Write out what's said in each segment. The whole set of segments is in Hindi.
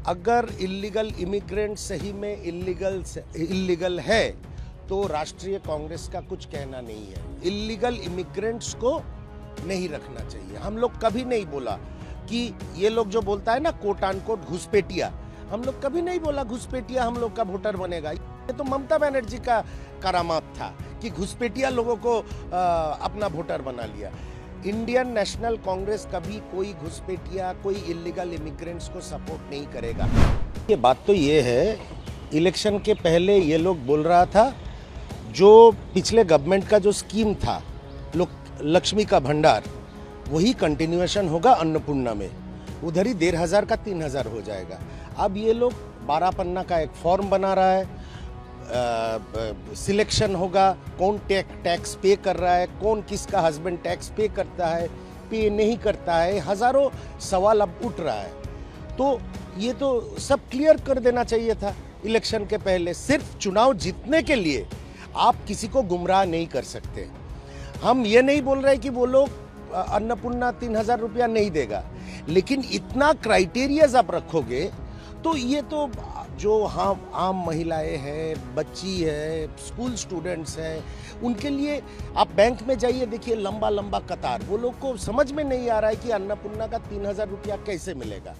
अगर इलीगल इमिग्रेंट सही में इलीगल है तो राष्ट्रीय कांग्रेस का कुछ कहना नहीं है। इलीगल इमिग्रेंट्स को नहीं रखना चाहिए। हम लोग कभी नहीं बोला कि ये लोग जो बोलता है ना कोट अनकोट घुसपैठिया, हम लोग कभी नहीं बोला घुसपैठिया हम लोग का वोटर बनेगा। ये तो ममता बनर्जी का करामात था कि घुसपैठिया लोगों को अपना वोटर बना लिया। इंडियन नेशनल कांग्रेस कभी कोई घुसपैठिया, कोई इलीगल इमिग्रेंट्स को सपोर्ट नहीं करेगा। ये बात तो ये है, इलेक्शन के पहले ये लोग बोल रहा था जो पिछले गवर्नमेंट का जो स्कीम था लक्ष्मी का भंडार, वही कंटिन्यूएशन होगा अन्नपूर्णा में। उधर ही 1,500 का 3,000 हो जाएगा। अब ये लोग 12 पन्ना का एक फॉर्म बना रहा है, सिलेक्शन होगा कौन टैक्स पे कर रहा है, कौन किसका हस्बैंड टैक्स पे करता है, पे नहीं करता है, हजारों सवाल अब उठ रहा है। तो ये तो सब क्लियर कर देना चाहिए था इलेक्शन के पहले। सिर्फ चुनाव जीतने के लिए आप किसी को गुमराह नहीं कर सकते। हम ये नहीं बोल रहे कि वो लोग अन्नपूर्णा 3,000 रुपया नहीं देगा, लेकिन इतना क्राइटेरियाज आप रखोगे तो ये तो जो आम महिलाएं हैं, बच्ची है, स्कूल स्टूडेंट्स हैं, उनके लिए आप बैंक में जाइए, देखिए लंबा लंबा कतार। वो लोग को समझ में नहीं आ रहा है कि अन्नपूर्णा का 3,000 रुपया कैसे मिलेगा।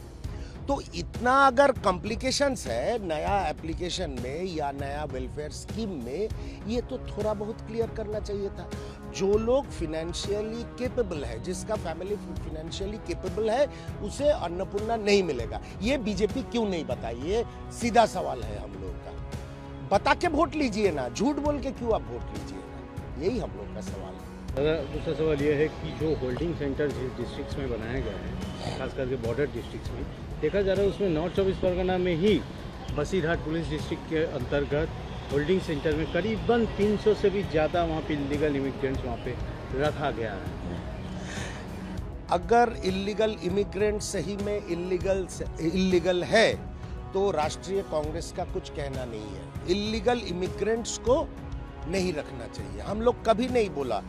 तो इतना अगर कॉम्प्लिकेशंस है नया एप्लीकेशन में या नया वेलफेयर स्कीम में, ये तो थोड़ा बहुत क्लियर करना चाहिए था। जो लोग फिनेंशियली कैपेबल है, जिसका फैमिली फिनेंशियली कैपेबल है, उसे अन्नपूर्णा नहीं मिलेगा। ये बीजेपी क्यों नहीं बताई? ये सीधा सवाल है हम लोग का। बता के वोट लीजिए ना, झूठ बोल के क्यों आप वोट लीजिए ना, यही हम लोग का सवाल है। दूसरा सवाल यह है कि जो होल्डिंग सेंटर जिस डिस्ट्रिक्ट्स में बनाया गया है, खास करके बॉर्डर डिस्ट्रिक्ट्स में, देखा जा रहा है उसमें नॉर्थ 24 परगना में ही बसीरहाट पुलिस डिस्ट्रिक्ट के अंतर्गत होल्डिंग सेंटर में करीबन 300 से भी ज़्यादा वहाँ पे इलीगल इमिग्रेंट्स वहाँ पे रखा गया है। अगर इलीगल इमिग्रेंट सही में इलीगल है तो राष्ट्रीय कांग्रेस का कुछ कहना नहीं है। इलीगल इमिग्रेंट्स को नहीं रखना चाहिए। हम लोग कभी नहीं बोला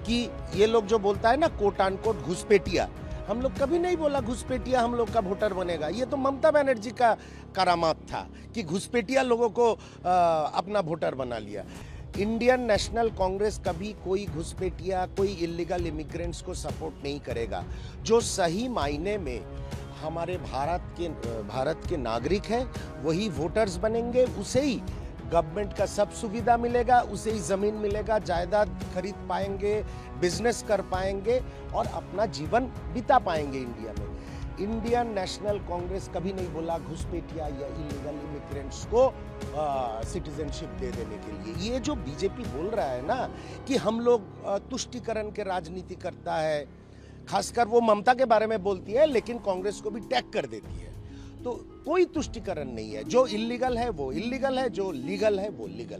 कि ये लोग जो बोलता है ना कोट अनकोट घुसपैठिया, हम लोग कभी नहीं बोला घुसपैठिया हम लोग का वोटर बनेगा। ये तो ममता बनर्जी का करामात था कि घुसपैठिया लोगों को अपना वोटर बना लिया। इंडियन नेशनल कांग्रेस कभी कोई घुसपैठिया, कोई इलीगल इमिग्रेंट्स को सपोर्ट नहीं करेगा। जो सही मायने में हमारे भारत के नागरिक हैं, वही वोटर्स बनेंगे, उसे ही गवर्नमेंट का सब सुविधा मिलेगा, उसे ही जमीन मिलेगा, जायदाद खरीद पाएंगे, बिजनेस कर पाएंगे और अपना जीवन बिता पाएंगे इंडिया में। इंडियन नेशनल कांग्रेस कभी नहीं बोला घुसपैठिया या इलीगल इमिग्रेंट्स को सिटीजनशिप दे देने के लिए। ये जो बीजेपी बोल रहा है ना कि हम लोग तुष्टीकरण के राजनीति करता है, खासकर वो ममता के बारे में बोलती है लेकिन कांग्रेस को भी टैग कर देती है। तो कोई तुष्टीकरण नहीं है। जो इलीगल है वो इलीगल है, जो लीगल है वो लीगल है।